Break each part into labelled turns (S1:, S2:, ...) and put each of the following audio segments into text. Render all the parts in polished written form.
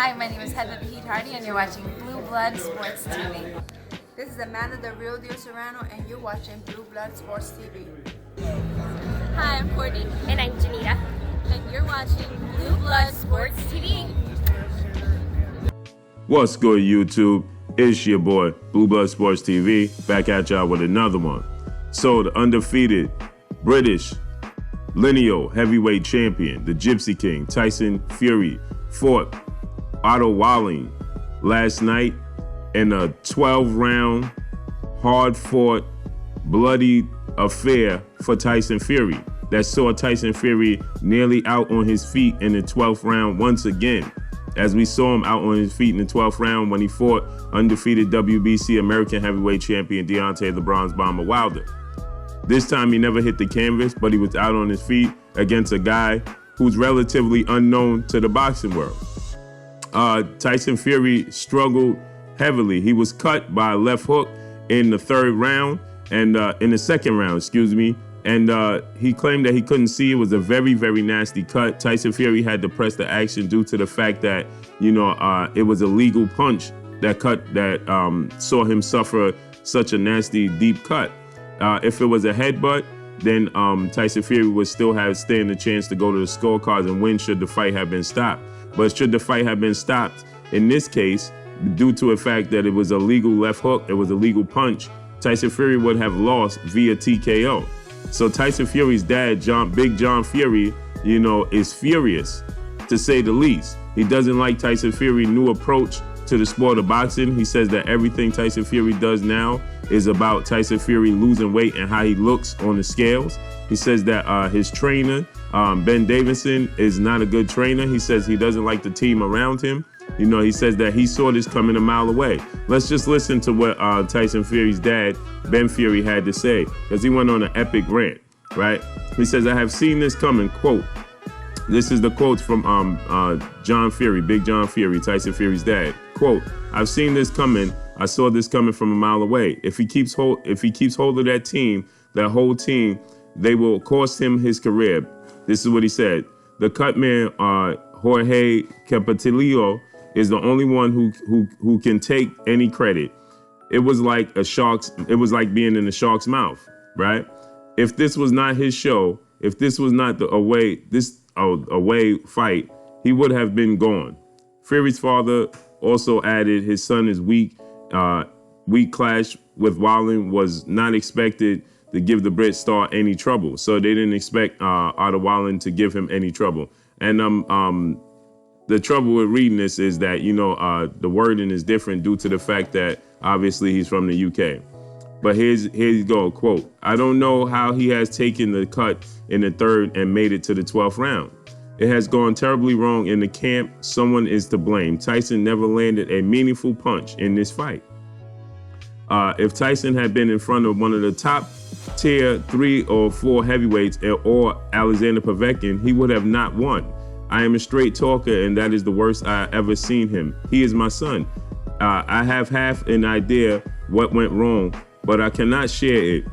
S1: Hi, my name is Heather Hardy, and you're watching Blue Blood Sports TV.
S2: This is Amanda, the real deal Serrano, and you're watching Blue Blood Sports TV.
S3: Hi, I'm Courtney. And I'm Janita. And you're watching Blue Blood Sports TV.
S4: What's good, YouTube? It's your boy, Blue Blood Sports TV, back at y'all with another one. So, the undefeated British LINEAL heavyweight champion, the Gypsy King, Tyson Fury, fought OTTO Wallin last night in a 12-round, hard-fought, bloody affair for Tyson Fury that saw Tyson Fury nearly out on his feet in the 12th round once again, as we saw him out on his feet in the 12th round when he fought undefeated WBC American heavyweight champion Deontay the Bronze Bomber Wilder. This time he never hit the canvas, but he was out on his feet against a guy who's relatively unknown to the boxing world. Tyson Fury struggled heavily. He was cut by a left hook in the third round, and in the second round, excuse me. And he claimed that he couldn't see. It was a very, very nasty cut. Tyson Fury had to press the action due to the fact that, it was a legal punch that saw him suffer such a nasty, deep cut. If it was a headbutt, then Tyson Fury would still stand a chance to go to the scorecards and win should the fight have been stopped. But should the fight have been stopped, in this case, due to the fact that it was a legal left hook, it was a legal punch, Tyson Fury would have lost via TKO. So Tyson Fury's dad, Big John Fury, is furious, to say the least. He doesn't like Tyson Fury's new approach to the sport of boxing. He says that everything Tyson Fury does now is about Tyson Fury losing weight and how he looks on the scales. He says that his trainer, Ben Davison, is not a good trainer. He says he doesn't like the team around him. He says that he saw this coming a mile away. Let's just listen to what Tyson Fury's dad, Ben Fury, had to say, because he went on an epic rant, right? He says, "I have seen this coming," quote. This is the quotes from John Fury, Big John Fury, Tyson Fury's dad. Quote, "I've seen this coming. I saw this coming from a mile away. If he keeps hold of that whole team, they will cost him his career." This is what he said. "The cut man, Jorge Capetillo, is the only one who can take any credit. It was like being in a shark's mouth, right? If this was not his show, if this was not the away fight, he would have been gone." Fury's father also added his son is weak. Weak clash with Wallin was not expected to give the Brit star any trouble. So they didn't expect OTTO Wallin to give him any trouble. And the trouble with reading this is that, the wording is different due to the fact that obviously he's from the UK. But here you go, quote, "I don't know how he has taken the cut in the third and made it to the 12th round. It has gone terribly wrong in the camp. Someone is to blame. Tyson never landed a meaningful punch in this fight. If Tyson had been in front of one of the top tier 3 or 4 heavyweights or Alexander Povetkin, he would have not won. I am a straight talker, and that is the worst I ever seen him. He is my son. I have half an idea what went wrong, but I cannot share it.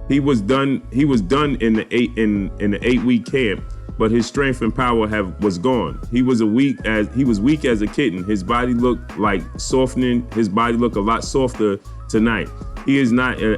S4: He was done in the 8-week camp, but his strength and power was gone. He was weak as a kitten. His body looked like softening. His body looked a lot softer tonight. He is not an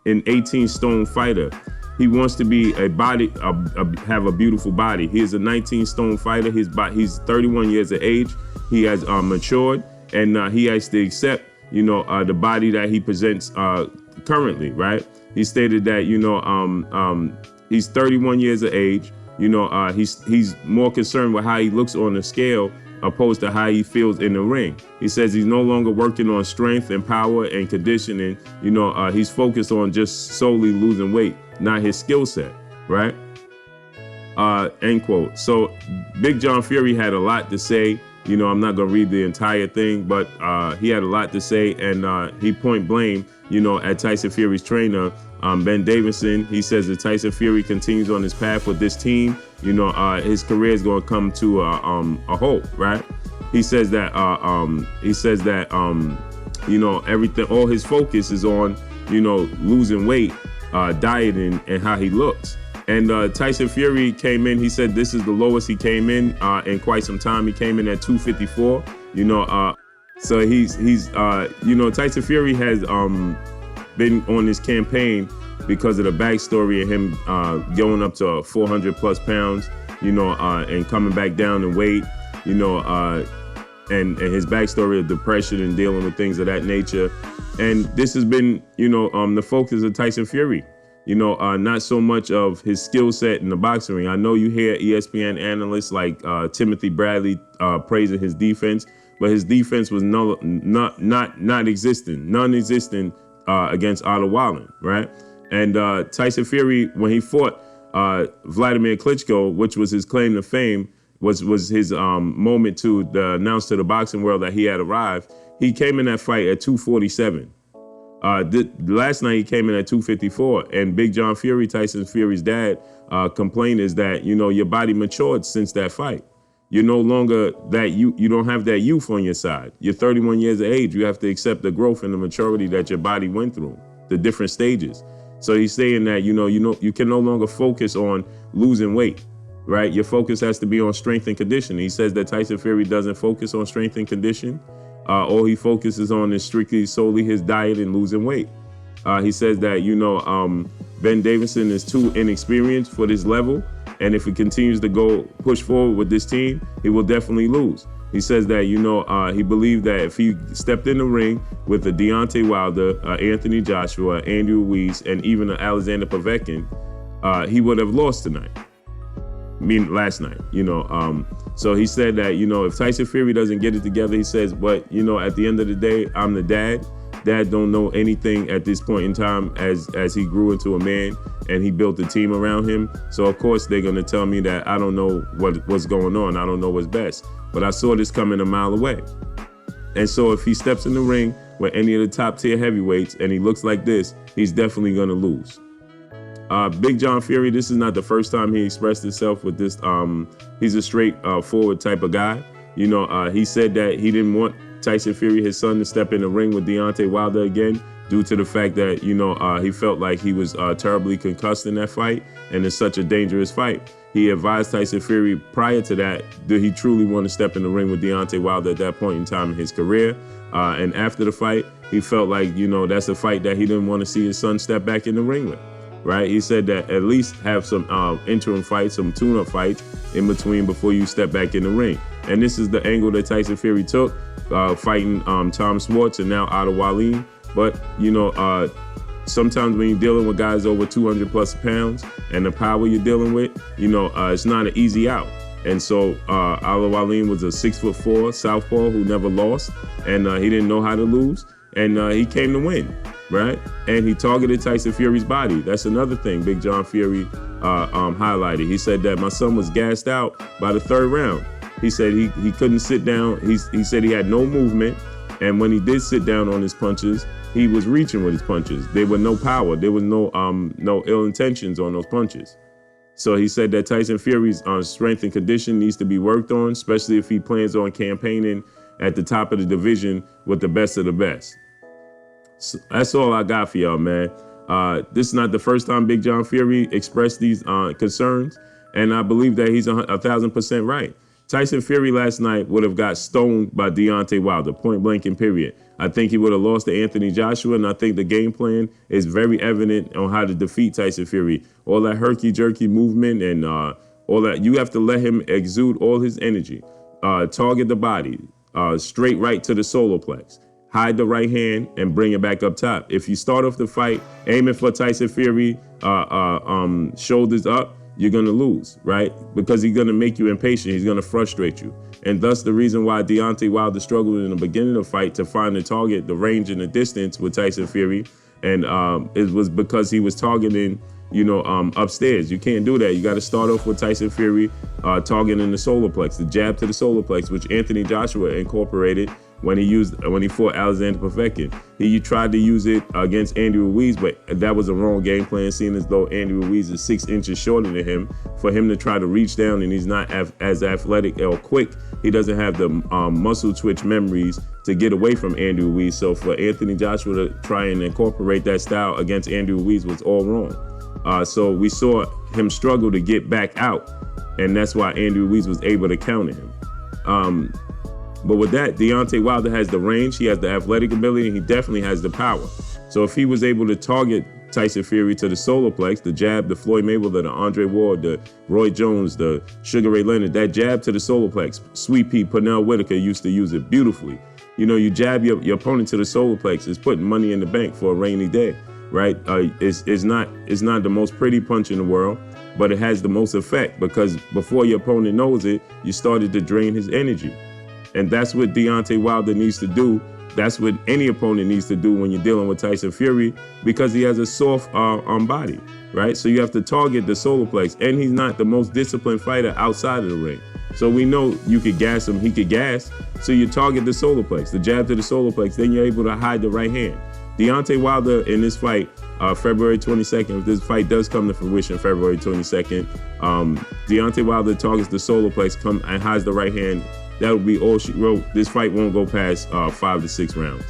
S4: 18-stone fighter. He wants to be have a beautiful body. He is a 19-stone fighter. He's 31 years of age. He has matured, and he has to accept, the body that he presents currently, right? He stated that, he's 31 years of age. He's more concerned with how he looks on the scale opposed to how he feels in the ring. He says he's no longer working on strength and power and conditioning. He's focused on just solely losing weight, not his skill set, right? End quote. So Big John Fury had a lot to say. I'm not gonna read the entire thing, but he had a lot to say, and he point blame, at Tyson Fury's trainer, Ben Davison. He says that Tyson Fury continues on his path with this team, his career is gonna come to a halt, right? He says that everything, all his focus is on, losing weight, dieting, and how he looks. And Tyson Fury came in. He said this is the lowest he came in quite some time. He came in at 254. So he's Tyson Fury has been on this campaign because of the backstory of him going up to 400 plus pounds, and coming back down in weight, and his backstory of depression and dealing with things of that nature. And this has been, the focus of Tyson Fury, not so much of his skill set in the boxing ring. I know you hear ESPN analysts like Timothy Bradley praising his defense, but his defense was non-existent against OTTO Wallin, right? And Tyson Fury, when he fought Vladimir Klitschko, which was his claim to fame, was his moment to announce to the boxing world that he had arrived. He came in that fight at 247. Last night he came in at 254, and Big John Fury, Tyson Fury's dad, complained is that your body matured since that fight. You're no longer that you don't have that youth on your side. You're 31 years of age. You have to accept the growth and the maturity that your body went through, the different stages. So he's saying that you can no longer focus on losing weight, right? Your focus has to be on strength and conditioning. He says that Tyson Fury doesn't focus on strength and condition. All he focuses on is strictly solely his diet and losing weight. He says that Ben Davison is too inexperienced for this level, and if he continues to push forward with this team, he will definitely lose. He says that he believed that if he stepped in the ring with a Deontay Wilder, Anthony Joshua, Andy Ruiz, and even Alexander Povetkin, he would have lost tonight. Last night, So he said that, if Tyson Fury doesn't get it together, he says, but, at the end of the day, I'm the dad. Dad don't know anything at this point in time as he grew into a man and he built a team around him. So, of course, they're going to tell me that I don't know what's going on. I don't know what's best. But I saw this coming a mile away. And so if he steps in the ring with any of the top tier heavyweights and he looks like this, he's definitely going to lose. Big John Fury, this is not the first time he expressed himself with this. He's a straightforward type of guy. He said that he didn't want Tyson Fury, his son, to step in the ring with Deontay Wilder again due to the fact that, he felt like he was terribly concussed in that fight, and it's such a dangerous fight. He advised Tyson Fury prior to that, did he truly want to step in the ring with Deontay Wilder at that point in time in his career? And after the fight, he felt like, that's a fight that he didn't want to see his son step back in the ring with. Right, he said that at least have some interim fights, some tune-up fights in between before you step back in the ring. And this is the angle that Tyson Fury took, fighting Tom Schwartz and now OTTO Wallin. But sometimes when you're dealing with guys over 200 plus pounds and the power you're dealing with, it's not an easy out. And so OTTO Wallin was a 6'4" southpaw who never lost, and he didn't know how to lose, and he came to win. Right? And he targeted Tyson Fury's body. That's another thing Big John Fury highlighted. He said that my son was gassed out by the third round. He said he couldn't sit down. He said he had no movement. And when he did sit down on his punches, he was reaching with his punches. There was no power. There was no ill intentions on those punches. So he said that Tyson Fury's strength and condition needs to be worked on, especially if he plans on campaigning at the top of the division with the best of the best. So that's all I got for y'all, man. This is not the first time Big John Fury expressed these concerns, and I believe that he's 1,000% right. Tyson Fury last night would have got stoned by Deontay Wilder, point blank and period. I think he would have lost to Anthony Joshua, and I think the game plan is very evident on how to defeat Tyson Fury. All that herky-jerky movement and all that, you have to let him exude all his energy. Target the body, straight right to the solar plex. Hide the right hand and bring it back up top. If you start off the fight aiming for Tyson Fury, shoulders up, you're going to lose, right? Because he's going to make you impatient. He's going to frustrate you. And thus the reason why Deontay Wilder struggled in the beginning of the fight to find the target, the range and the distance with Tyson Fury. And it was because he was targeting, upstairs. You can't do that. You got to start off with Tyson Fury targeting the solar plex, the jab to the solar plex, which Anthony Joshua incorporated when he fought Alexander Povetkin. He tried to use it against Andy Ruiz, but that was a wrong game plan, seeing as though Andy Ruiz is 6 inches shorter than him. For him to try to reach down, and he's not as athletic or quick, he doesn't have the muscle twitch memories to get away from Andy Ruiz. So for Anthony Joshua to try and incorporate that style against Andy Ruiz was all wrong. So we saw him struggle to get back out, and that's why Andy Ruiz was able to counter him. But with that, Deontay Wilder has the range, he has the athletic ability, and he definitely has the power. So if he was able to target Tyson Fury to the solar plex, the jab, the Floyd Mayweather, the Andre Ward, the Roy Jones, the Sugar Ray Leonard, that jab to the solar plex, Sweet Pea, Pernell Whitaker used to use it beautifully. You know, you jab your opponent to the solar plex, it's putting money in the bank for a rainy day, right? It's not the most pretty punch in the world, but it has the most effect because before your opponent knows it, you started to drain his energy. And that's what Deontay Wilder needs to do. That's what any opponent needs to do when you're dealing with Tyson Fury, because he has a soft body, right? So you have to target the solar plex, and he's not the most disciplined fighter outside of the ring. So we know you could gas him, he could gas. So you target the solar plex, the jab to the solar plex, then you're able to hide the right hand. Deontay Wilder in this fight, February 22nd, if this fight does come to fruition February 22nd, Deontay Wilder targets the solar plex, and hides the right hand. That would be all she wrote. This fight won't go past 5 to 6 rounds.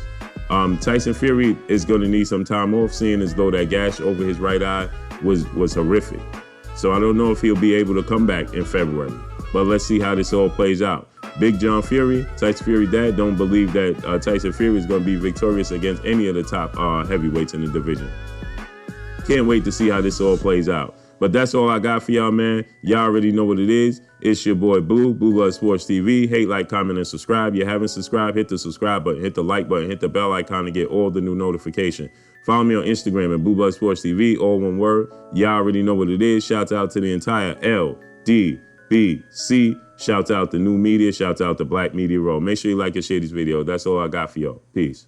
S4: Tyson Fury is going to need some time off, seeing as though that gash over his right eye was horrific. So I don't know if he'll be able to come back in February. But let's see how this all plays out. Big John Fury, Tyson Fury dad, don't believe that Tyson Fury is going to be victorious against any of the top heavyweights in the division. Can't wait to see how this all plays out. But that's all I got for y'all, man. Y'all already know what it is. It's your boy Blue Blood Sports TV. Hate, like, comment, and subscribe. You haven't subscribed, hit the subscribe button, hit the like button, hit the bell icon to get all the new notifications. Follow me on Instagram at Blue Blood Sports TV, all one word. Y'all already know what it is. Shouts out to the entire LDBC. Shouts out to New Media. Shouts out to Black Media Row. Make sure you like and share this video. That's all I got for y'all. Peace.